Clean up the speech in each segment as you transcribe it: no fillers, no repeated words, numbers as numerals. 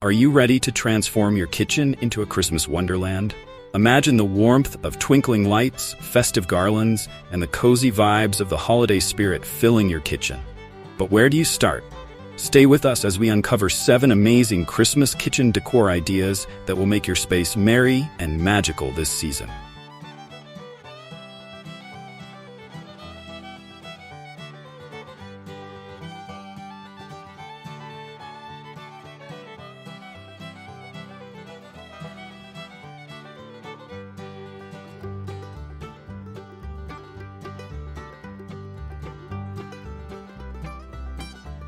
Are you ready to transform your kitchen into a Christmas wonderland? Imagine the warmth of twinkling lights, festive garlands, and the cozy vibes of the holiday spirit filling your kitchen. But where do you start? Stay with us as we uncover 7 amazing Christmas kitchen decor ideas that will make your space merry and magical this season.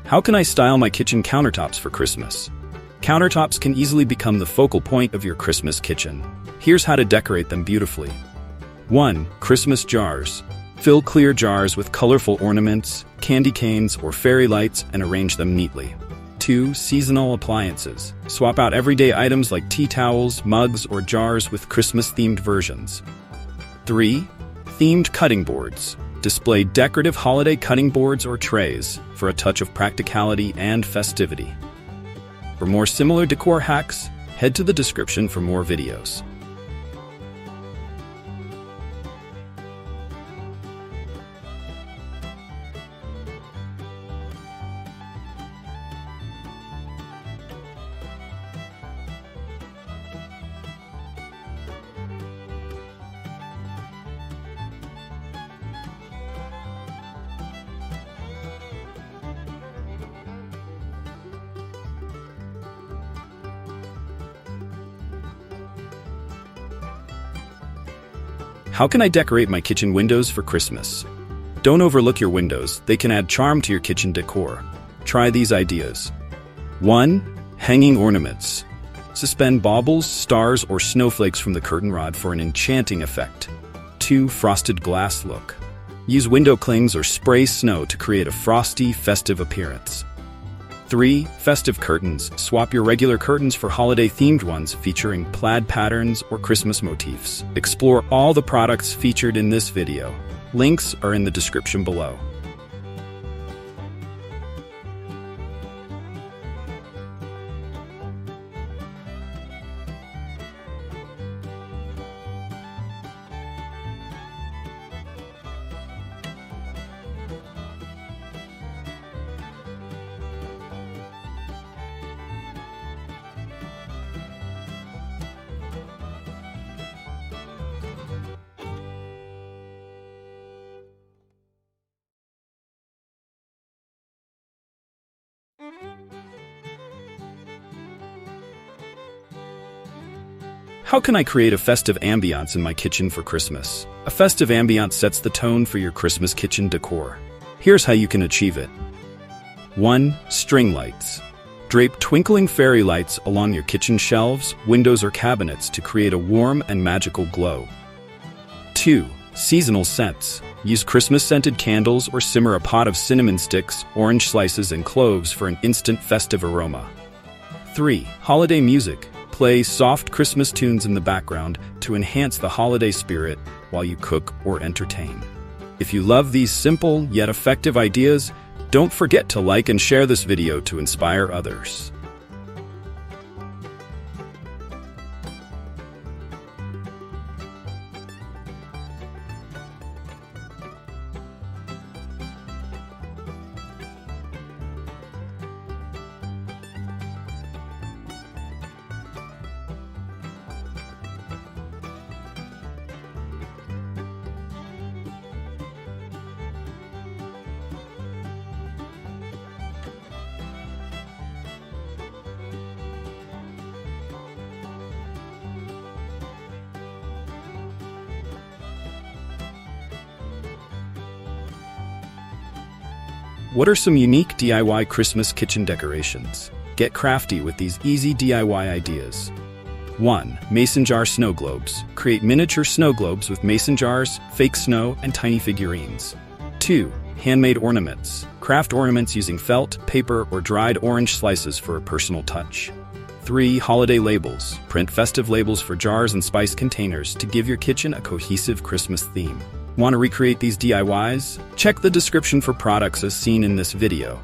How can I style my kitchen countertops for Christmas? Countertops can easily become the focal point of your Christmas kitchen. Here's how to decorate them beautifully. 1. Christmas jars. Fill clear jars with colorful ornaments, candy canes, or fairy lights and arrange them neatly. 2. Seasonal appliances. Swap out everyday items like tea towels, mugs, or jars with Christmas-themed versions. 3. Themed cutting boards. Display decorative holiday cutting boards or trays for a touch of practicality and festivity. For more similar decor hacks, head to the description for more videos. How can I decorate my kitchen windows for Christmas? Don't overlook your windows, they can add charm to your kitchen decor. Try these ideas. 1. Hanging ornaments. Suspend baubles, stars, or snowflakes from the curtain rod for an enchanting effect. 2. Frosted glass look. Use window clings or spray snow to create a frosty, festive appearance. 3. Festive curtains. Swap your regular curtains for holiday-themed ones featuring plaid patterns or Christmas motifs. Explore all the products featured in this video. Links are in the description below. How can I create a festive ambiance in my kitchen for Christmas? A festive ambiance sets the tone for your Christmas kitchen decor. Here's how you can achieve it. 1. String lights. Drape twinkling fairy lights along your kitchen shelves, windows, or cabinets to create a warm and magical glow. 2. Seasonal scents. Use Christmas-scented candles or simmer a pot of cinnamon sticks, orange slices, and cloves for an instant festive aroma. 3. Holiday music. Play soft Christmas tunes in the background to enhance the holiday spirit while you cook or entertain. If you love these simple yet effective ideas, don't forget to like and share this video to inspire others. What are some unique DIY Christmas kitchen decorations? Get crafty with these easy DIY ideas. 1. Mason jar snow globes. Create miniature snow globes with mason jars, fake snow, and tiny figurines. 2. Handmade ornaments. Craft ornaments using felt, paper, or dried orange slices for a personal touch. 3. Holiday labels. Print festive labels for jars and spice containers to give your kitchen a cohesive Christmas theme. Want to recreate these DIYs? Check the description for products as seen in this video.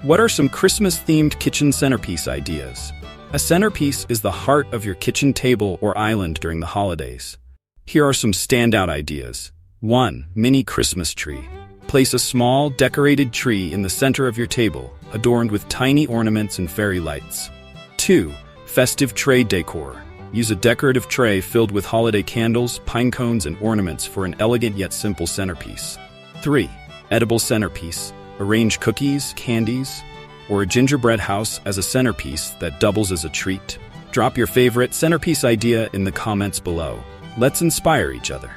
What are some Christmas-themed kitchen centerpiece ideas? A centerpiece is the heart of your kitchen table or island during the holidays. Here are some standout ideas. 1. Mini Christmas tree. Place a small, decorated tree in the center of your table, adorned with tiny ornaments and fairy lights. 2. Festive tray decor. Use a decorative tray filled with holiday candles, pinecones, and ornaments for an elegant yet simple centerpiece. 3. Edible centerpiece. Arrange cookies, candies, or a gingerbread house as a centerpiece that doubles as a treat. Drop your favorite centerpiece idea in the comments below. Let's inspire each other.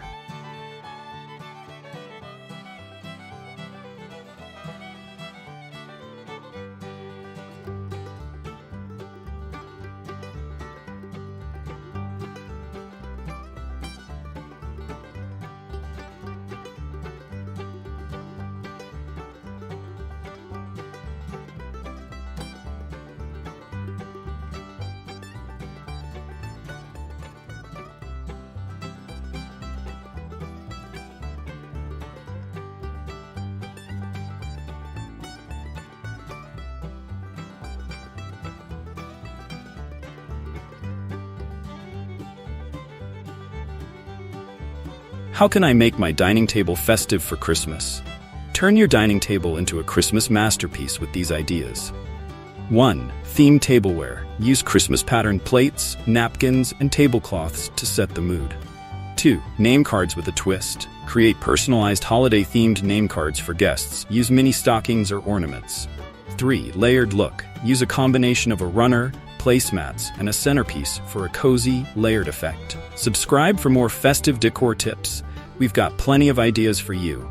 How can I make my dining table festive for Christmas? Turn your dining table into a Christmas masterpiece with these ideas. 1. Themed tableware. Use Christmas patterned plates, napkins, and tablecloths to set the mood. 2. Name cards with a twist. Create personalized holiday-themed name cards for guests. Use mini stockings or ornaments. 3. Layered look. Use a combination of a runner, placemats, and a centerpiece for a cozy, layered effect. Subscribe for more festive decor tips. We've got plenty of ideas for you.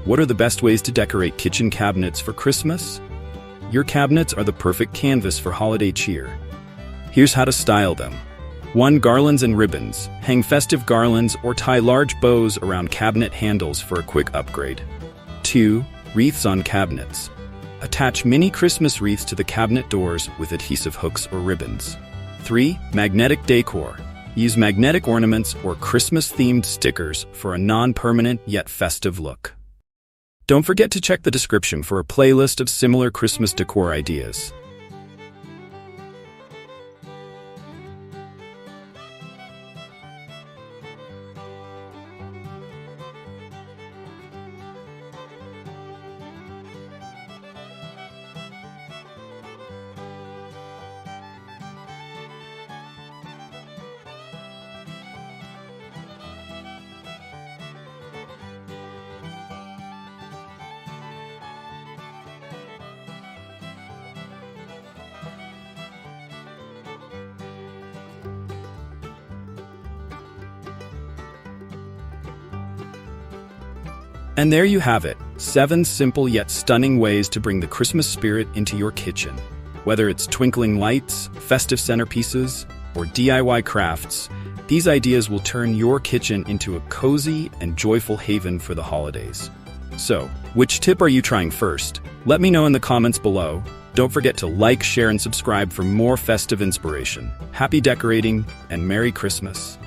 What are the best ways to decorate kitchen cabinets for Christmas? Your cabinets are the perfect canvas for holiday cheer. Here's how to style them. 1. Garlands and ribbons. Hang festive garlands or tie large bows around cabinet handles for a quick upgrade. 2. Wreaths on cabinets. Attach mini Christmas wreaths to the cabinet doors with adhesive hooks or ribbons. 3. Magnetic decor. Use magnetic ornaments or Christmas-themed stickers for a non-permanent yet festive look. Don't forget to check the description for a playlist of similar Christmas decor ideas. And there you have it, 7 simple yet stunning ways to bring the Christmas spirit into your kitchen. Whether it's twinkling lights, festive centerpieces, or DIY crafts, these ideas will turn your kitchen into a cozy and joyful haven for the holidays. So, which tip are you trying first? Let me know in the comments below. Don't forget to like, share, and subscribe for more festive inspiration. Happy decorating, and Merry Christmas!